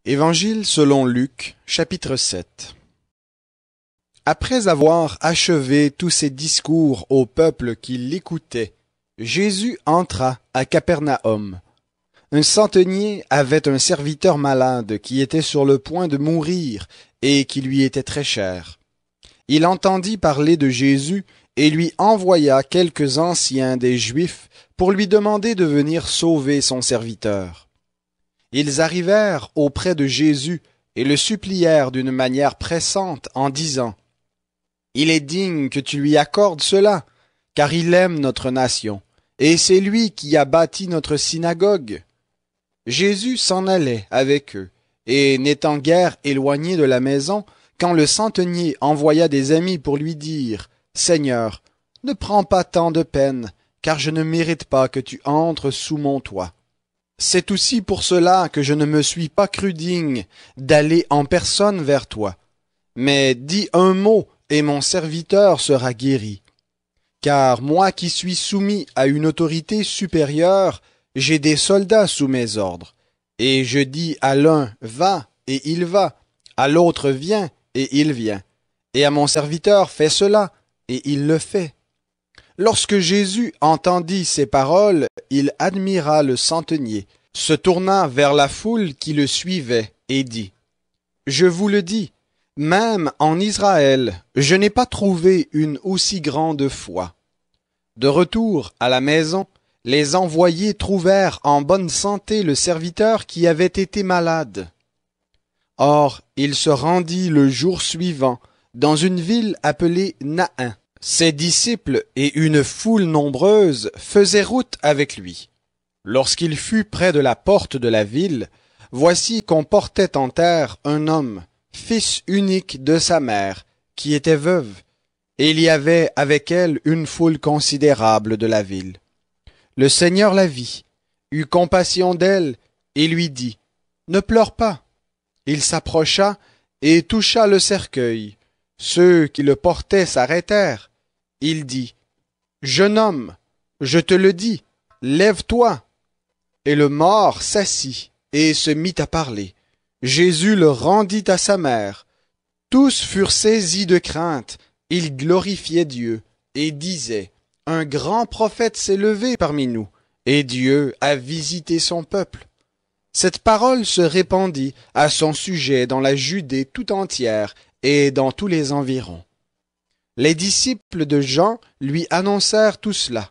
Évangile selon Luc, chapitre 7. Après avoir achevé tous ses discours au peuple qui l'écoutait, Jésus entra à Capernaum. Un centenier avait un serviteur malade qui était sur le point de mourir et qui lui était très cher. Il entendit parler de Jésus et lui envoya quelques anciens des Juifs pour lui demander de venir sauver son serviteur. Ils arrivèrent auprès de Jésus et le supplièrent d'une manière pressante en disant « Il est digne que tu lui accordes cela, car il aime notre nation, et c'est lui qui a bâti notre synagogue. » Jésus s'en allait avec eux, et n'étant guère éloigné de la maison, quand le centenier envoya des amis pour lui dire « Seigneur, ne prends pas tant de peine, car je ne mérite pas que tu entres sous mon toit. C'est aussi pour cela que je ne me suis pas cru digne d'aller en personne vers toi. Mais dis un mot, et mon serviteur sera guéri. Car moi qui suis soumis à une autorité supérieure, j'ai des soldats sous mes ordres. Et je dis à l'un, va, et il va, à l'autre, viens, et il vient. Et à mon serviteur, fais cela, et il le fait. » Lorsque Jésus entendit ces paroles, il admira le centenier, se tourna vers la foule qui le suivait, et dit « Je vous le dis, même en Israël, je n'ai pas trouvé une aussi grande foi. » De retour à la maison, les envoyés trouvèrent en bonne santé le serviteur qui avait été malade. Or, il se rendit le jour suivant dans une ville appelée Nain. Ses disciples et une foule nombreuse faisaient route avec lui. Lorsqu'il fut près de la porte de la ville, voici qu'on portait en terre un homme, fils unique de sa mère, qui était veuve, et il y avait avec elle une foule considérable de la ville. Le Seigneur la vit, eut compassion d'elle, et lui dit, « Ne pleure pas. » Il s'approcha et toucha le cercueil. Ceux qui le portaient s'arrêtèrent. Il dit, « Jeune homme, je te le dis, lève-toi. » Et le mort s'assit et se mit à parler. Jésus le rendit à sa mère. Tous furent saisis de crainte. Ils glorifiaient Dieu et disaient, « Un grand prophète s'est levé parmi nous, et Dieu a visité son peuple. » Cette parole se répandit à son sujet dans la Judée tout entière et dans tous les environs. Les disciples de Jean lui annoncèrent tout cela.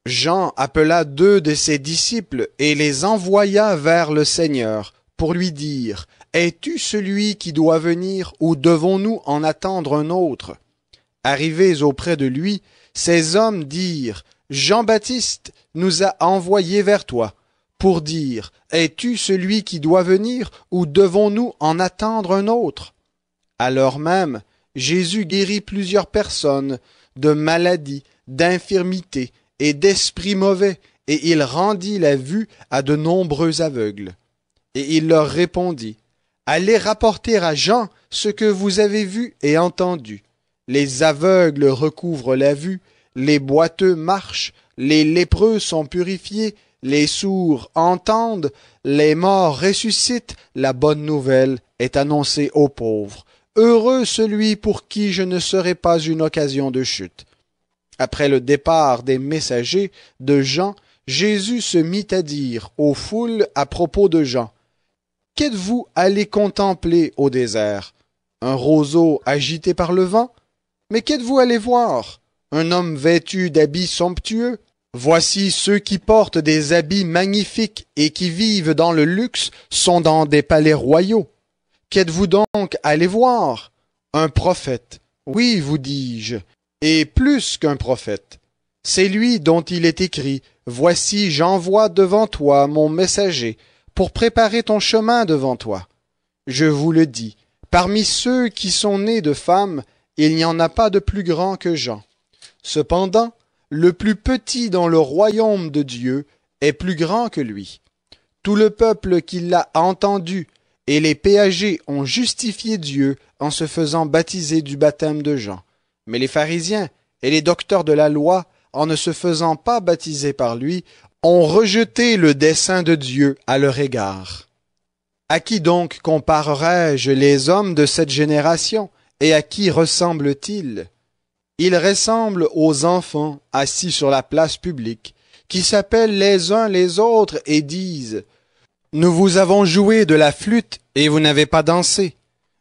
Jean appela 2 de ses disciples et les envoya vers le Seigneur pour lui dire « Es-tu celui qui doit venir ou devons-nous en attendre un autre ?» Arrivés auprès de lui, ces hommes dirent « Jean-Baptiste nous a envoyés vers toi pour dire « Es-tu celui qui doit venir ou devons-nous en attendre un autre ?» Alors même, Jésus guérit plusieurs personnes de maladies, d'infirmités et d'esprits mauvais, et il rendit la vue à de nombreux aveugles. Et il leur répondit, « Allez rapporter à Jean ce que vous avez vu et entendu. Les aveugles recouvrent la vue, les boiteux marchent, les lépreux sont purifiés, les sourds entendent, les morts ressuscitent, la bonne nouvelle est annoncée aux pauvres. Heureux celui pour qui je ne serai pas une occasion de chute. » Après le départ des messagers de Jean, Jésus se mit à dire aux foules à propos de Jean, « Qu'êtes-vous allés contempler au désert? Un roseau agité par le vent? Mais qu'êtes-vous allés voir? Un homme vêtu d'habits somptueux? Voici ceux qui portent des habits magnifiques et qui vivent dans le luxe sont dans des palais royaux. Qu'êtes-vous donc allés voir? Un prophète. Oui, vous dis-je, et plus qu'un prophète. C'est lui dont il est écrit, « Voici, j'envoie devant toi mon messager, pour préparer ton chemin devant toi. » Je vous le dis, parmi ceux qui sont nés de femmes, il n'y en a pas de plus grand que Jean. Cependant, le plus petit dans le royaume de Dieu est plus grand que lui. Tout le peuple qui l'a entendu et les péagers ont justifié Dieu en se faisant baptiser du baptême de Jean. Mais les pharisiens et les docteurs de la loi, en ne se faisant pas baptiser par lui, ont rejeté le dessein de Dieu à leur égard. À qui donc comparerai-je les hommes de cette génération, et à qui ressemblent-ils? Ils ressemblent aux enfants assis sur la place publique, qui s'appellent les uns les autres et disent: Nous vous avons joué de la flûte, et vous n'avez pas dansé.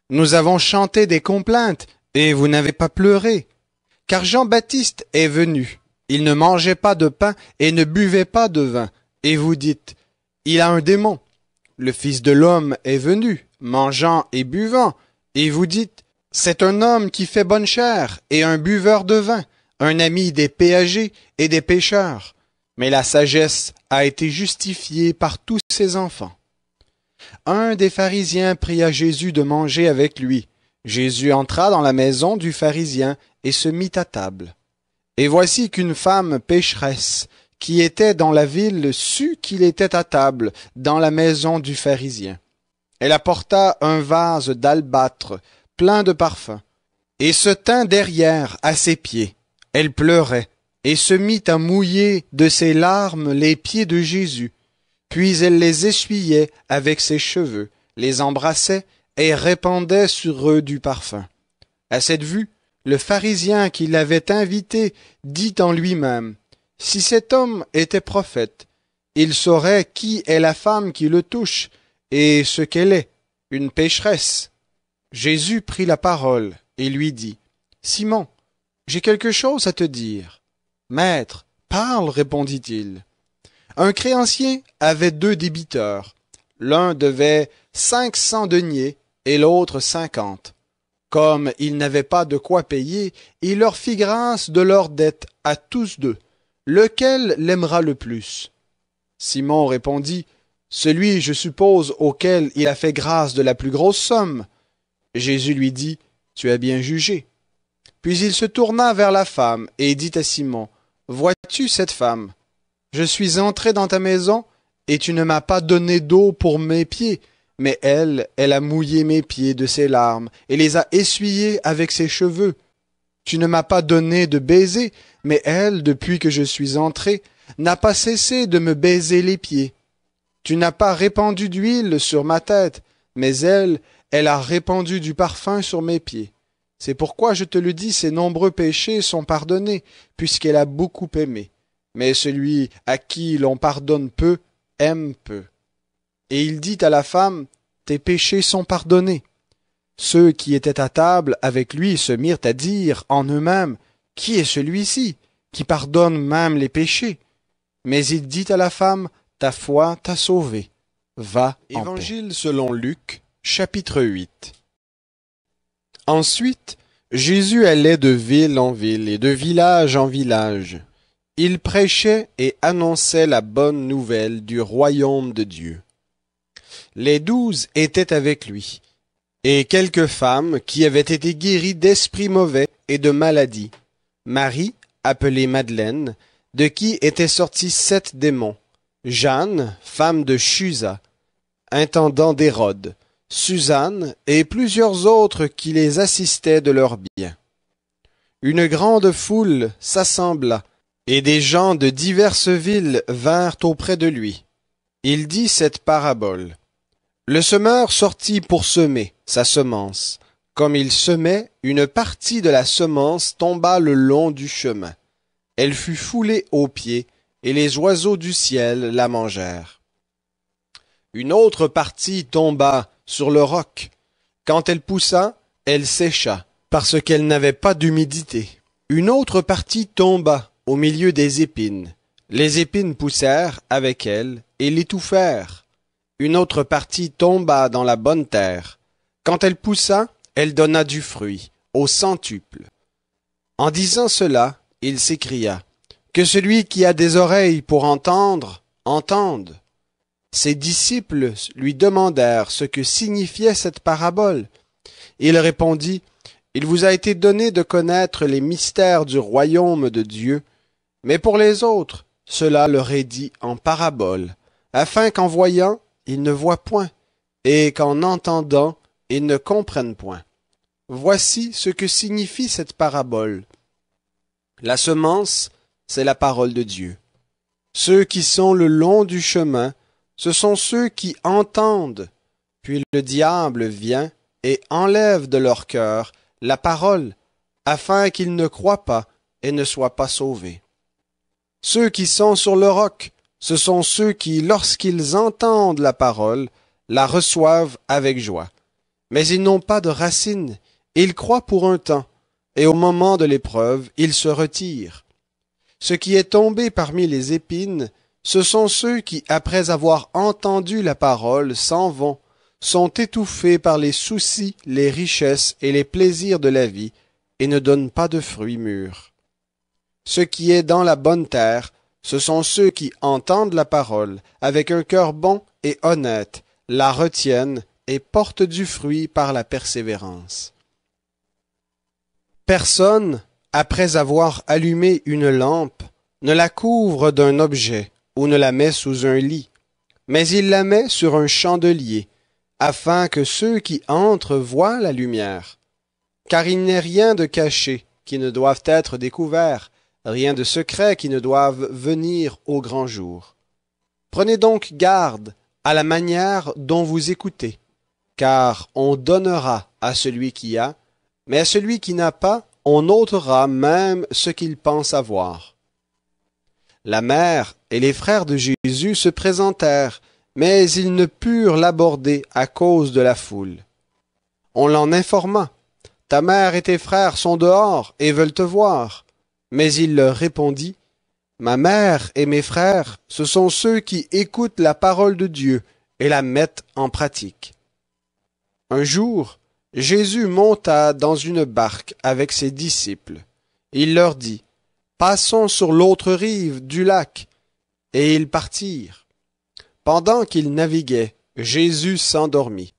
Nous avons chanté des complaintes, et vous n'avez pas pleuré. Car Jean-Baptiste est venu. Il ne mangeait pas de pain et ne buvait pas de vin. Et vous dites: Il a un démon. Le Fils de l'homme est venu, mangeant et buvant. Et vous dites: C'est un homme qui fait bonne chère et un buveur de vin, un ami des péagers et des pécheurs. Mais la sagesse a été justifiée par tous ses enfants. Un des pharisiens pria Jésus de manger avec lui. Jésus entra dans la maison du pharisien et se mit à table. Et voici qu'une femme pécheresse, qui était dans la ville, sut qu'il était à table dans la maison du pharisien. Elle apporta un vase d'albâtre plein de parfums, et se tint derrière à ses pieds. Elle pleurait, et se mit à mouiller de ses larmes les pieds de Jésus. Puis elle les essuyait avec ses cheveux, les embrassait et répandait sur eux du parfum. À cette vue, le pharisien qui l'avait invité dit en lui-même: Si cet homme était prophète, il saurait qui est la femme qui le touche et ce qu'elle est, une pécheresse. Jésus prit la parole et lui dit: Simon, j'ai quelque chose à te dire. Maître, parle, répondit-il. Un créancier avait 2 débiteurs. L'un devait 500 deniers et l'autre 50. Comme il n'avait pas de quoi payer, il leur fit grâce de leur dette à tous 2. Lequel l'aimera le plus? Simon répondit: Celui, je suppose, auquel il a fait grâce de la plus grosse somme. Jésus lui dit: Tu as bien jugé. Puis il se tourna vers la femme et dit à Simon: Vois-tu cette femme? Je suis entré dans ta maison, et tu ne m'as pas donné d'eau pour mes pieds, mais elle a mouillé mes pieds de ses larmes, et les a essuyés avec ses cheveux. Tu ne m'as pas donné de baiser, mais elle, depuis que je suis entré, n'a pas cessé de me baiser les pieds. Tu n'as pas répandu d'huile sur ma tête, mais elle a répandu du parfum sur mes pieds. C'est pourquoi je te le dis, ses nombreux péchés sont pardonnés, puisqu'elle a beaucoup aimé. Mais celui à qui l'on pardonne peu, aime peu. Et il dit à la femme: Tes péchés sont pardonnés. Ceux qui étaient à table avec lui se mirent à dire en eux-mêmes: Qui est celui-ci, qui pardonne même les péchés? Mais il dit à la femme: Ta foi t'a sauvée. Va en paix. Évangile selon Luc, chapitre 8. Ensuite, Jésus allait de ville en ville et de village en village. Il prêchait et annonçait la bonne nouvelle du royaume de Dieu. Les 12 étaient avec lui, et quelques femmes qui avaient été guéries d'esprits mauvais et de maladies. Marie, appelée Madeleine, de qui étaient sortis 7 démons. Jeanne, femme de Chuza, intendant d'Hérode. Suzanne et plusieurs autres qui les assistaient de leurs biens. Une grande foule s'assembla, et des gens de diverses villes vinrent auprès de lui. Il dit cette parabole. Le semeur sortit pour semer sa semence. Comme il semait, une partie de la semence tomba le long du chemin. Elle fut foulée aux pieds, et les oiseaux du ciel la mangèrent. Une autre partie tomba sur le roc. Quand elle poussa, elle sécha, parce qu'elle n'avait pas d'humidité. Une autre partie tomba au milieu des épines. Les épines poussèrent avec elle et l'étouffèrent. Une autre partie tomba dans la bonne terre. Quand elle poussa, elle donna du fruit, au centuple. En disant cela, il s'écria: Que celui qui a des oreilles pour entendre, entende. Ses disciples lui demandèrent ce que signifiait cette parabole. Il répondit: Il vous a été donné de connaître les mystères du royaume de Dieu, mais pour les autres, cela leur est dit en parabole, afin qu'en voyant, ils ne voient point, et qu'en entendant, ils ne comprennent point. Voici ce que signifie cette parabole. La semence, c'est la parole de Dieu. Ceux qui sont le long du chemin, ce sont ceux qui entendent. Puis le diable vient et enlève de leur cœur la parole, afin qu'ils ne croient pas et ne soient pas sauvés. Ceux qui sont sur le roc, ce sont ceux qui, lorsqu'ils entendent la parole, la reçoivent avec joie. Mais ils n'ont pas de racines, ils croient pour un temps, et au moment de l'épreuve, ils se retirent. Ce qui est tombé parmi les épines, ce sont ceux qui, après avoir entendu la parole, s'en vont, sont étouffés par les soucis, les richesses et les plaisirs de la vie, et ne donnent pas de fruits mûrs. Ce qui est dans la bonne terre, ce sont ceux qui entendent la parole avec un cœur bon et honnête, la retiennent et portent du fruit par la persévérance. Personne, après avoir allumé une lampe, ne la couvre d'un objet ou ne la met sous un lit, mais il la met sur un chandelier, afin que ceux qui entrent voient la lumière. Car il n'est rien de caché qui ne doive être découvert, rien de secret qui ne doive venir au grand jour. Prenez donc garde à la manière dont vous écoutez, car on donnera à celui qui a, mais à celui qui n'a pas, on ôtera même ce qu'il pense avoir. La mère et les frères de Jésus se présentèrent, mais ils ne purent l'aborder à cause de la foule. On l'en informa. Ta mère et tes frères sont dehors et veulent te voir. Mais il leur répondit, ma mère et mes frères, ce sont ceux qui écoutent la parole de Dieu et la mettent en pratique. Un jour, Jésus monta dans une barque avec ses disciples. Il leur dit, passons sur l'autre rive du lac. Et ils partirent. Pendant qu'ils naviguaient, Jésus s'endormit.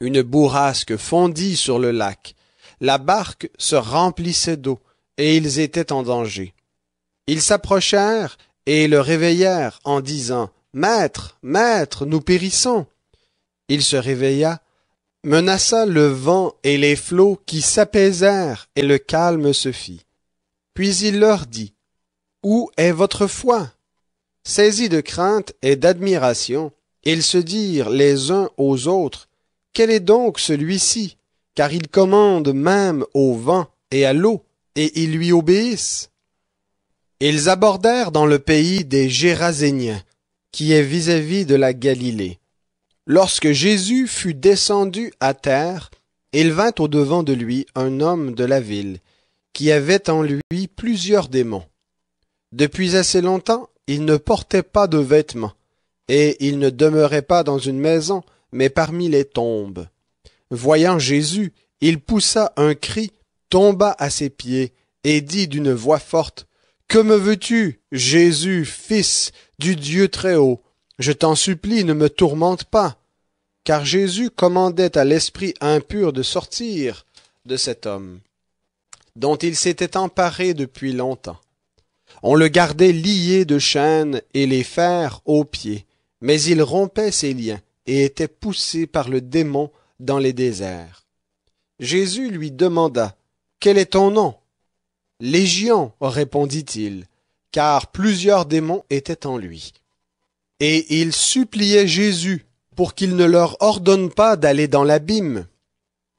Une bourrasque fondit sur le lac. La barque se remplissait d'eau, et ils étaient en danger. Ils s'approchèrent et le réveillèrent en disant, Maître, Maître, nous périssons. Il se réveilla, menaça le vent et les flots qui s'apaisèrent, et le calme se fit. Puis il leur dit, Où est votre foi? Saisis de crainte et d'admiration, ils se dirent les uns aux autres, Quel est donc celui-ci? Car il commande même au vent et à l'eau, et ils lui obéissent. Ils abordèrent dans le pays des Géraséniens, qui est vis-à-vis de la Galilée. Lorsque Jésus fut descendu à terre, il vint au-devant de lui un homme de la ville, qui avait en lui plusieurs démons. Depuis assez longtemps, il ne portait pas de vêtements, et il ne demeurait pas dans une maison, mais parmi les tombes. Voyant Jésus, il poussa un cri, tomba à ses pieds, et dit d'une voix forte, « Que me veux-tu, Jésus, Fils du Dieu Très-Haut? Je t'en supplie, ne me tourmente pas. » Car Jésus commandait à l'esprit impur de sortir de cet homme, dont il s'était emparé depuis longtemps. On le gardait lié de chaînes et les fers aux pieds, mais il rompait ses liens et était poussé par le démon dans les déserts. Jésus lui demanda, « Quel est ton nom? » « Légion, répondit-il, car plusieurs démons étaient en lui. Et il suppliait Jésus pour qu'il ne leur ordonne pas d'aller dans l'abîme.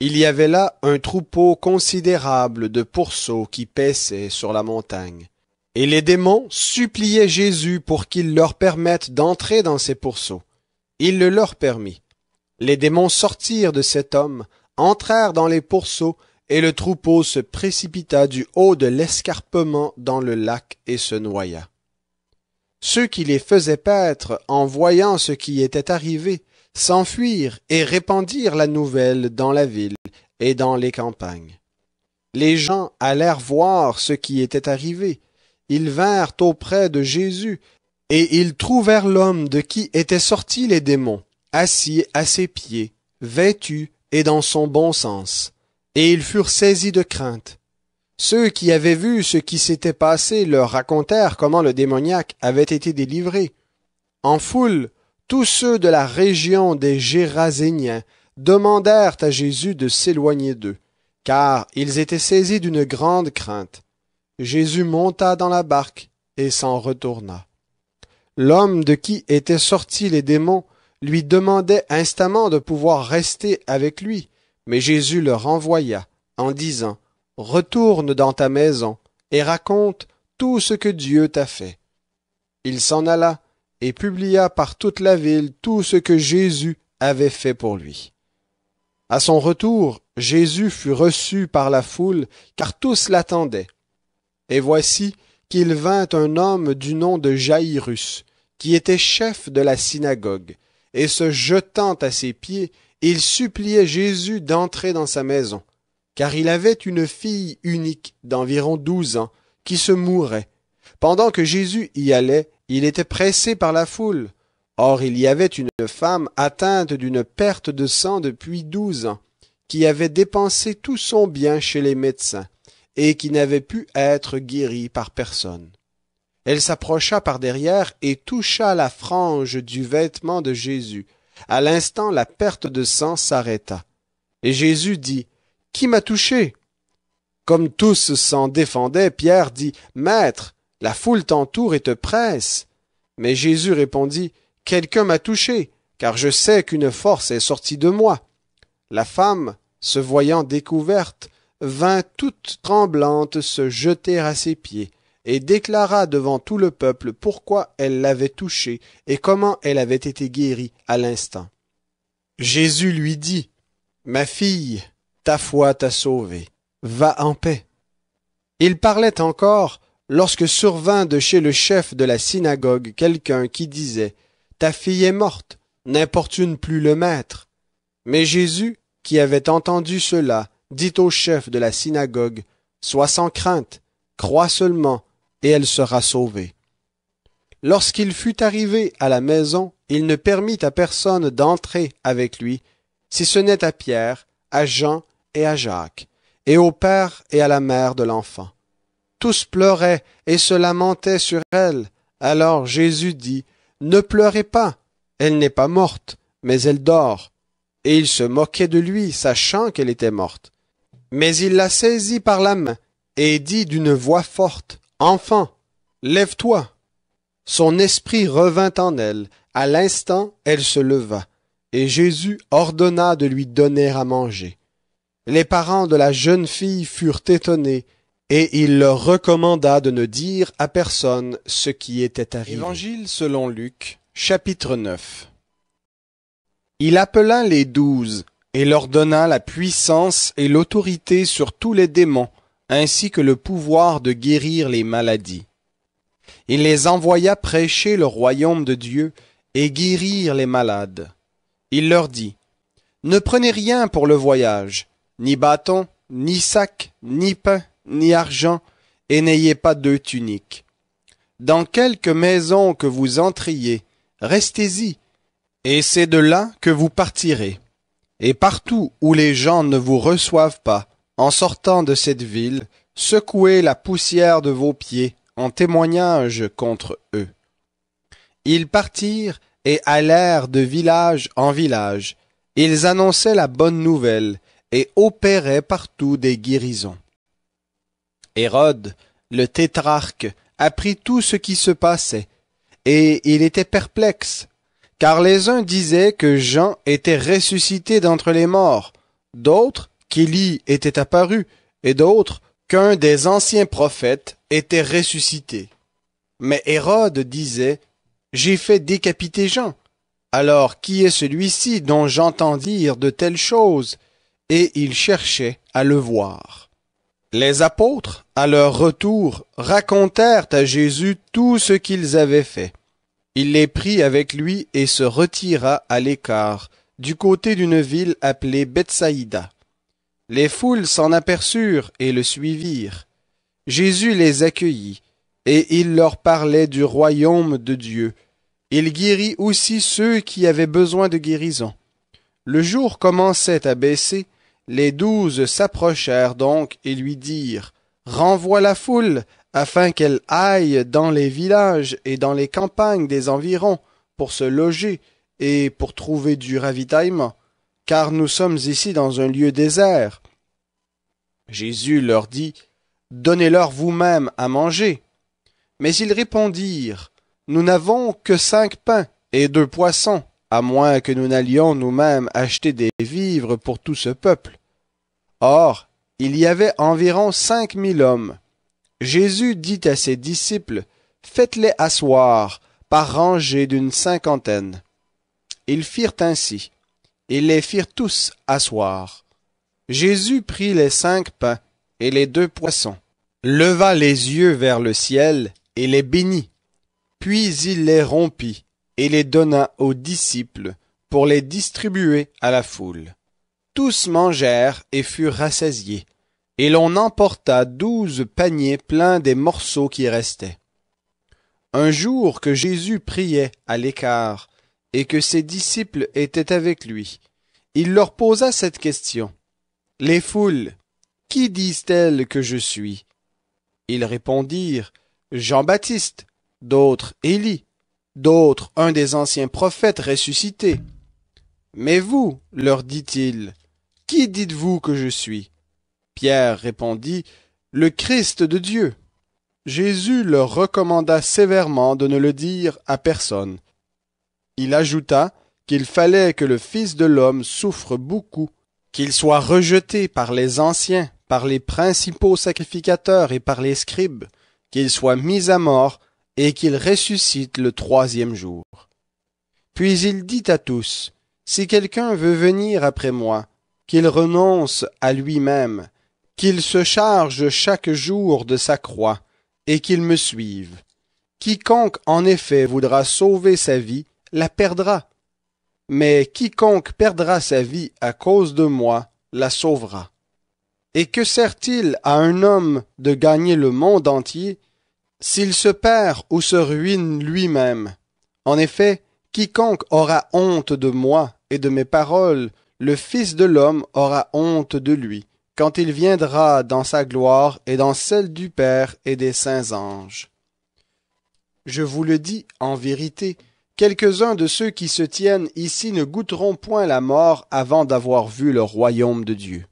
Il y avait là un troupeau considérable de pourceaux qui paissaient sur la montagne. Et les démons suppliaient Jésus pour qu'il leur permette d'entrer dans ces pourceaux. Il le leur permit. Les démons sortirent de cet homme, entrèrent dans les pourceaux, et le troupeau se précipita du haut de l'escarpement dans le lac et se noya. Ceux qui les faisaient paître, en voyant ce qui était arrivé, s'enfuirent et répandirent la nouvelle dans la ville et dans les campagnes. Les gens allèrent voir ce qui était arrivé. Ils vinrent auprès de Jésus, et ils trouvèrent l'homme de qui étaient sortis les démons, assis à ses pieds, vêtu et dans son bon sens. Et ils furent saisis de crainte. Ceux qui avaient vu ce qui s'était passé leur racontèrent comment le démoniaque avait été délivré. En foule, tous ceux de la région des Géraséniens demandèrent à Jésus de s'éloigner d'eux, car ils étaient saisis d'une grande crainte. Jésus monta dans la barque et s'en retourna. L'homme de qui étaient sortis les démons lui demandaient instamment de pouvoir rester avec lui, mais Jésus le renvoya en disant « Retourne dans ta maison et raconte tout ce que Dieu t'a fait. » Il s'en alla et publia par toute la ville tout ce que Jésus avait fait pour lui. À son retour, Jésus fut reçu par la foule, car tous l'attendaient. Et voici qu'il vint un homme du nom de Jaïrus, qui était chef de la synagogue, et se jetant à ses pieds, il suppliait Jésus d'entrer dans sa maison, car il avait une fille unique d'environ 12 ans, qui se mourait. Pendant que Jésus y allait, il était pressé par la foule. Or il y avait une femme atteinte d'une perte de sang depuis 12 ans, qui avait dépensé tout son bien chez les médecins, et qui n'avait pu être guérie par personne. Elle s'approcha par derrière et toucha la frange du vêtement de Jésus. À l'instant, la perte de sang s'arrêta. Et Jésus dit, « Qui m'a touché ?» Comme tous s'en défendaient, Pierre dit, « Maître, la foule t'entoure et te presse. » Mais Jésus répondit, « Quelqu'un m'a touché, car je sais qu'une force est sortie de moi. » La femme, se voyant découverte, vint toute tremblante se jeter à ses pieds, et déclara devant tout le peuple pourquoi elle l'avait touché et comment elle avait été guérie à l'instant. Jésus lui dit, « Ma fille, ta foi t'a sauvée. Va en paix. » Il parlait encore lorsque survint de chez le chef de la synagogue quelqu'un qui disait, « Ta fille est morte, n'importune plus le maître. » Mais Jésus, qui avait entendu cela, dit au chef de la synagogue, « Sois sans crainte, crois seulement, et elle sera sauvée. » Lorsqu'il fut arrivé à la maison, il ne permit à personne d'entrer avec lui, si ce n'est à Pierre, à Jean et à Jacques, et au père et à la mère de l'enfant. Tous pleuraient et se lamentaient sur elle. Alors Jésus dit, « Ne pleurez pas, elle n'est pas morte, mais elle dort. » Et ils se moquaient de lui, sachant qu'elle était morte. Mais il la saisit par la main et dit d'une voix forte, « Enfant, lève-toi. » Son esprit revint en elle. À l'instant, elle se leva, et Jésus ordonna de lui donner à manger. Les parents de la jeune fille furent étonnés, et il leur recommanda de ne dire à personne ce qui était arrivé. Évangile selon Luc, chapitre 9. Il appela les 12 et leur donna la puissance et l'autorité sur tous les démons, ainsi que le pouvoir de guérir les maladies. Il les envoya prêcher le royaume de Dieu et guérir les malades. Il leur dit, « Ne prenez rien pour le voyage, ni bâton, ni sac, ni pain, ni argent, et n'ayez pas 2 tuniques. Dans quelque maison que vous entriez, restez-y, et c'est de là que vous partirez. Et partout où les gens ne vous reçoivent pas, en sortant de cette ville, secouez la poussière de vos pieds en témoignage contre eux. » Ils partirent et allèrent de village en village. Ils annonçaient la bonne nouvelle et opéraient partout des guérisons. Hérode, le tétrarque, apprit tout ce qui se passait, et il était perplexe, car les uns disaient que Jean était ressuscité d'entre les morts, d'autres qu'Élie était apparu, et d'autres qu'un des anciens prophètes était ressuscité. Mais Hérode disait, « J'ai fait décapiter Jean. Alors qui est celui-ci dont j'entends dire de telles choses ?» Et il cherchait à le voir. Les apôtres, à leur retour, racontèrent à Jésus tout ce qu'ils avaient fait. Il les prit avec lui et se retira à l'écart, du côté d'une ville appelée Bethsaïda. Les foules s'en aperçurent et le suivirent. Jésus les accueillit, et il leur parlait du royaume de Dieu. Il guérit aussi ceux qui avaient besoin de guérison. Le jour commençait à baisser, les 12 s'approchèrent donc et lui dirent, « Renvoie la foule, afin qu'elle aille dans les villages et dans les campagnes des environs, pour se loger et pour trouver du ravitaillement, car nous sommes ici dans un lieu désert. » Jésus leur dit, « Donnez-leur vous-même à manger. » Mais ils répondirent, « Nous n'avons que 5 pains et 2 poissons. » à moins que nous n'allions nous-mêmes acheter des vivres pour tout ce peuple. » Or, il y avait environ 5000 hommes. Jésus dit à ses disciples, « Faites-les asseoir par rangées d'une 50aine. » Ils firent ainsi. Ils les firent tous asseoir. Jésus prit les 5 pains et les 2 poissons, leva les yeux vers le ciel et les bénit. Puis il les rompit et les donna aux disciples pour les distribuer à la foule. Tous mangèrent et furent rassasiés, et l'on emporta 12 paniers pleins des morceaux qui restaient. Un jour que Jésus priait à l'écart et que ses disciples étaient avec lui, il leur posa cette question. « Les foules, qui disent-elles que je suis ?» Ils répondirent, « Jean-Baptiste, d'autres Élie, d'autres un des anciens prophètes ressuscités. » « Mais vous, leur dit-il, qui dites-vous que je suis ?» Pierre répondit, « Le Christ de Dieu. » Jésus leur recommanda sévèrement de ne le dire à personne. Il ajouta qu'il fallait que le Fils de l'homme souffre beaucoup, qu'il soit rejeté par les anciens, par les principaux sacrificateurs et par les scribes, qu'il soit mis à mort et qu'il ressuscite le 3e jour. Puis il dit à tous, « Si quelqu'un veut venir après moi, qu'il renonce à lui-même, qu'il se charge chaque jour de sa croix, et qu'il me suive. Quiconque en effet voudra sauver sa vie, la perdra. Mais quiconque perdra sa vie à cause de moi, la sauvera. Et que sert-il à un homme de gagner le monde entier, s'il se perd ou se ruine lui-même? En effet, quiconque aura honte de moi et de mes paroles, le Fils de l'homme aura honte de lui, quand il viendra dans sa gloire et dans celle du Père et des saints anges. Je vous le dis en vérité, quelques-uns de ceux qui se tiennent ici ne goûteront point la mort avant d'avoir vu le royaume de Dieu.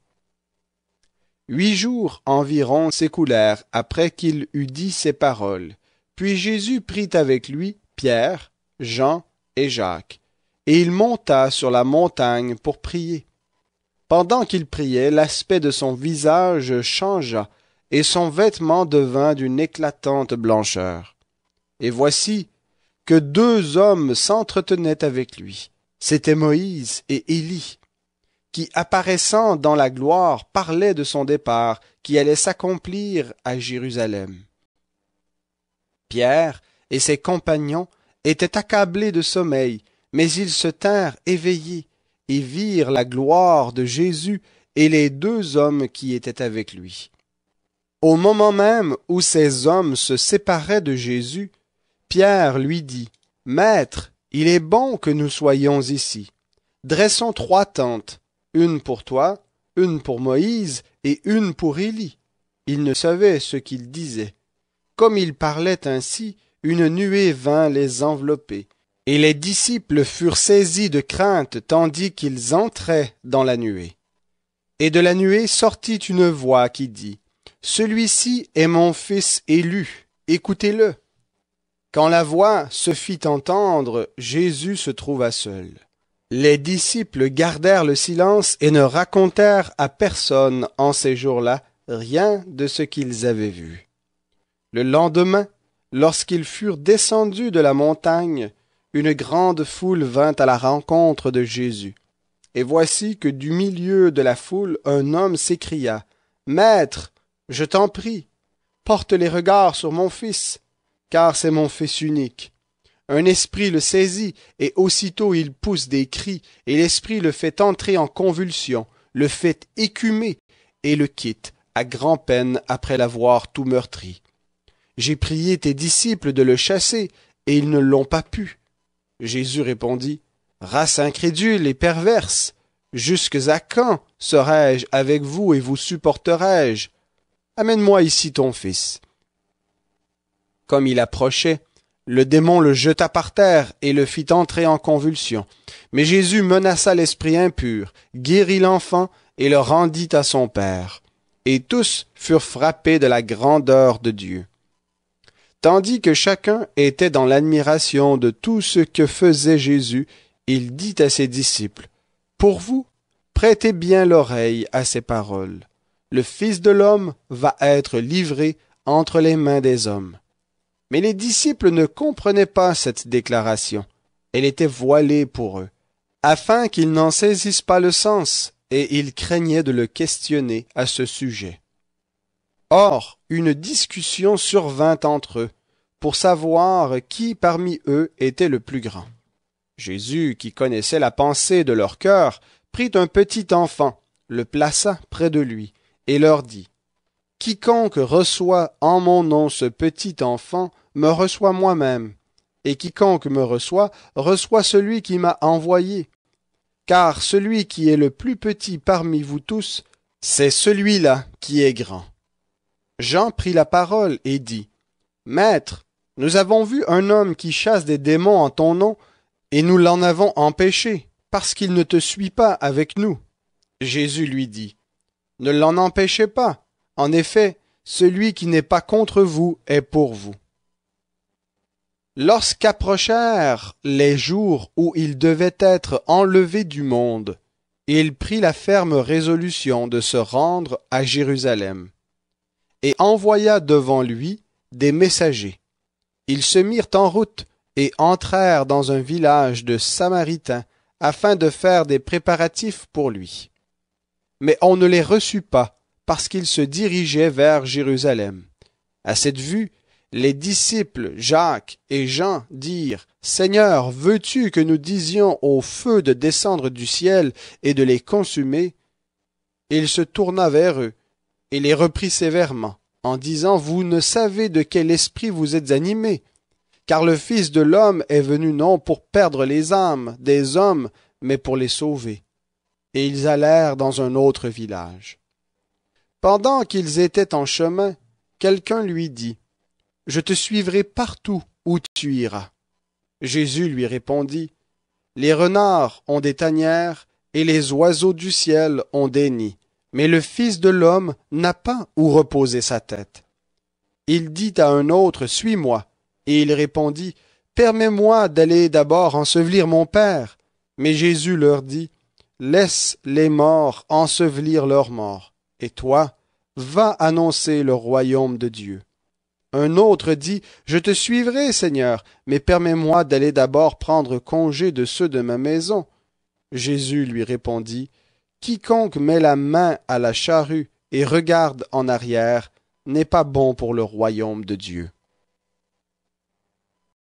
8 jours environ s'écoulèrent après qu'il eut dit ces paroles. Puis Jésus prit avec lui Pierre, Jean et Jacques, et il monta sur la montagne pour prier. Pendant qu'il priait, l'aspect de son visage changea, et son vêtement devint d'une éclatante blancheur. Et voici que 2 hommes s'entretenaient avec lui. C'étaient Moïse et Élie, qui, apparaissant dans la gloire, parlaient de son départ, qui allait s'accomplir à Jérusalem. Pierre et ses compagnons étaient accablés de sommeil, mais ils se tinrent éveillés et virent la gloire de Jésus et les 2 hommes qui étaient avec lui. Au moment même où ces hommes se séparaient de Jésus, Pierre lui dit, « Maître, il est bon que nous soyons ici. Dressons 3 tentes, une pour toi, une pour Moïse et une pour Élie. » Il ne savait ce qu'il disait. Comme il parlait ainsi, une nuée vint les envelopper, et les disciples furent saisis de crainte tandis qu'ils entraient dans la nuée. Et de la nuée sortit une voix qui dit, « Celui-ci est mon Fils élu, écoutez-le. » Quand la voix se fit entendre, Jésus se trouva seul. Les disciples gardèrent le silence et ne racontèrent à personne en ces jours-là rien de ce qu'ils avaient vu. Le lendemain, lorsqu'ils furent descendus de la montagne, une grande foule vint à la rencontre de Jésus. Et voici que du milieu de la foule, un homme s'écria, « Maître, je t'en prie, porte les regards sur mon fils, car c'est mon fils unique. Un esprit le saisit, et aussitôt il pousse des cris, et l'esprit le fait entrer en convulsion, le fait écumer, et le quitte, à grand-peine après l'avoir tout meurtri. J'ai prié tes disciples de le chasser, et ils ne l'ont pas pu. » Jésus répondit, « Race incrédule et perverse, jusques à quand serai-je avec vous et vous supporterai-je? Amène-moi ici ton fils. » Comme il approchait, le démon le jeta par terre et le fit entrer en convulsion. Mais Jésus menaça l'esprit impur, guérit l'enfant et le rendit à son père. Et tous furent frappés de la grandeur de Dieu. Tandis que chacun était dans l'admiration de tout ce que faisait Jésus, il dit à ses disciples, « Pour vous, prêtez bien l'oreille à ces paroles. Le Fils de l'homme va être livré entre les mains des hommes. » Mais les disciples ne comprenaient pas cette déclaration. Elle était voilée pour eux, afin qu'ils n'en saisissent pas le sens, et ils craignaient de le questionner à ce sujet. Or, une discussion survint entre eux, pour savoir qui parmi eux était le plus grand. Jésus, qui connaissait la pensée de leur cœur, prit un petit enfant, le plaça près de lui, et leur dit, « Quiconque reçoit en mon nom ce petit enfant me reçoit moi-même, et quiconque me reçoit celui qui m'a envoyé. Car celui qui est le plus petit parmi vous tous, c'est celui-là qui est grand. » Jean prit la parole et dit, « Maître, nous avons vu un homme qui chasse des démons en ton nom, et nous l'en avons empêché, parce qu'il ne te suit pas avec nous. » Jésus lui dit, « Ne l'en empêchez pas. En effet, celui qui n'est pas contre vous est pour vous. » Lorsqu'approchèrent les jours où il devait être enlevé du monde, il prit la ferme résolution de se rendre à Jérusalem, et envoya devant lui des messagers. Ils se mirent en route et entrèrent dans un village de Samaritains afin de faire des préparatifs pour lui. Mais on ne les reçut pas, parce qu'ils se dirigeaient vers Jérusalem. À cette vue, les disciples Jacques et Jean dirent, « Seigneur, veux-tu que nous disions au feu de descendre du ciel et de les consumer? » Il se tourna vers eux et les reprit sévèrement, en disant, « Vous ne savez de quel esprit vous êtes animés, car le Fils de l'homme est venu non pour perdre les âmes des hommes, mais pour les sauver. » Et ils allèrent dans un autre village. Pendant qu'ils étaient en chemin, quelqu'un lui dit, « Je te suivrai partout où tu iras. » Jésus lui répondit, « Les renards ont des tanières et les oiseaux du ciel ont des nids, mais le Fils de l'homme n'a pas où reposer sa tête. » Il dit à un autre, « Suis-moi. » Et il répondit, « Permets-moi d'aller d'abord ensevelir mon Père. » Mais Jésus leur dit, « Laisse les morts ensevelir leurs morts, et toi, va annoncer le royaume de Dieu. » Un autre dit, « Je te suivrai, Seigneur, mais permets-moi d'aller d'abord prendre congé de ceux de ma maison. » Jésus lui répondit, « Quiconque met la main à la charrue et regarde en arrière n'est pas bon pour le royaume de Dieu. »